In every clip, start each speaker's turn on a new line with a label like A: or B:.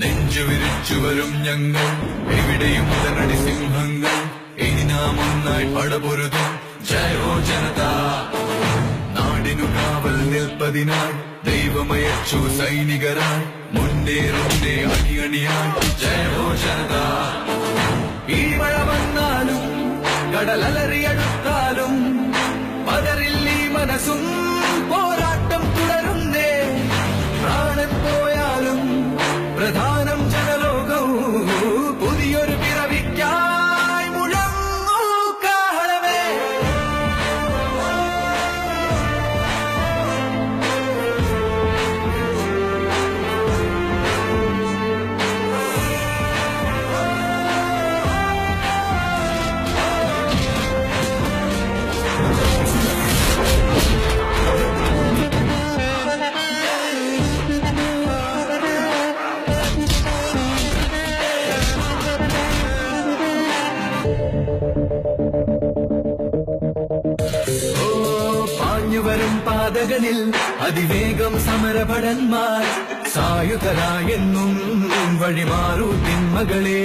A: നെഞ്ചുവിരിച്ചുവരും ഞങ്ങൾ എവിടെയും ഉടനടി സിംഹങ്ങൾ ഇനി നാം ഒന്നായി പടപൊരുതും ജയോ ജനത നാടിനു കാവൽ നിൽപ്പതിനായി ദൈവമയച്ചു സൈനികരായി മുന്നേറുന്നേ അണിയണിയായി ജയോ ജനത ഈ മഴ വന്നാലും കടലലറിയടുത്താലും പതറില്ല ഈ മനസ്സും പോരാട്ടം തുടരുന്നേ പ്രാണൻ പോയാലും പ്രധാനം ജനലോകവും പുതിയൊരു പിറവിക്കായി മുഴങ്ങൂ കാഹളമേ പാഞ്ഞുവരും പാതകളിൽ അതിവേഗം സമരഭടന്മാർ സായുധരായെന്നും വഴിമാറൂ തിന്മകളെ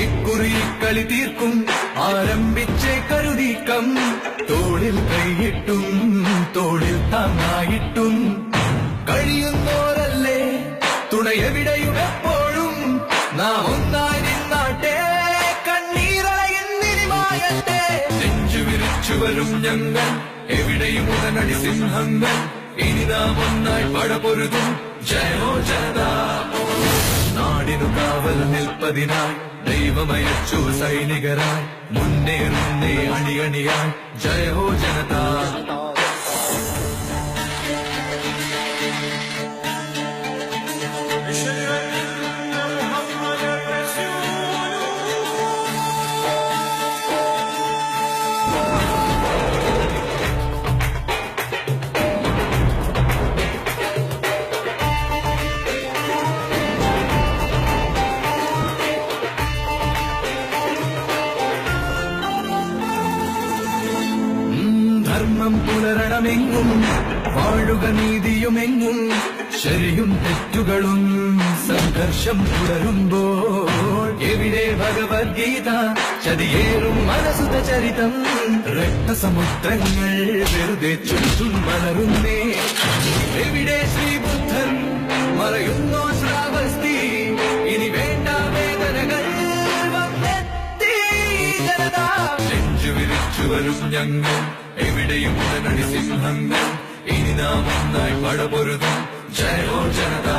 A: ഇക്കുറി കളി തീർക്കും ആരംഭിച്ചേ കരുതീക്കം തോളിൽ കൈയിട്ടും തോളിൽ താങ്ങായിട്ടും കഴിയുന്നോരല്ലേ തുണയെവിടെയും എപ്പോഴും നാം ഒന്നായി നിന്നാട്ടെ കണ്ണീരളയുന്നിരിമായട്ടെ നെഞ്ചുവിരിച്ചുവരും ഞങ്ങൾ എവിടെയും ഉടനടി സിംഹങ്ങൾ ഇനി നാം ഒന്നായി പടപൊരുതും ജയോ ജനത നാടിനു കാവൽ നിൽപ്പതിനായി ദൈവമയച്ചു സൈനികരായി മുന്നേറുന്നേ അണിയണിയായി ജയോ ജനത ധർമ്മം പുലരണമെങ്ങും വാഴുക നീതിയുമെങ്ങും ശരിയും തെറ്റുകളും സംഘർഷം തുടരുമ്പോൾ എവിടെ ഭഗവത്ഗീത ചതിയേറും മനസുത ചരിതം രക്തസമുദ്രങ്ങൾ വെറുതെ ചുറ്റും മലരുന്നേ എവിടെ ശ്രീബുദ്ധൻ മറയുന്നോ ശ്രാവസ്തി ഇനി വേണ്ട വേദനകൾ വന്നെത്തി ജനത നെഞ്ചുവിരിച്ചുവരും ഞങ്ങൾ എവിടെയും ഉടനടി സിംഹങ്ങൾ ഇനി നാം ഒന്നായി പടപൊരുതും ജയോ ജനത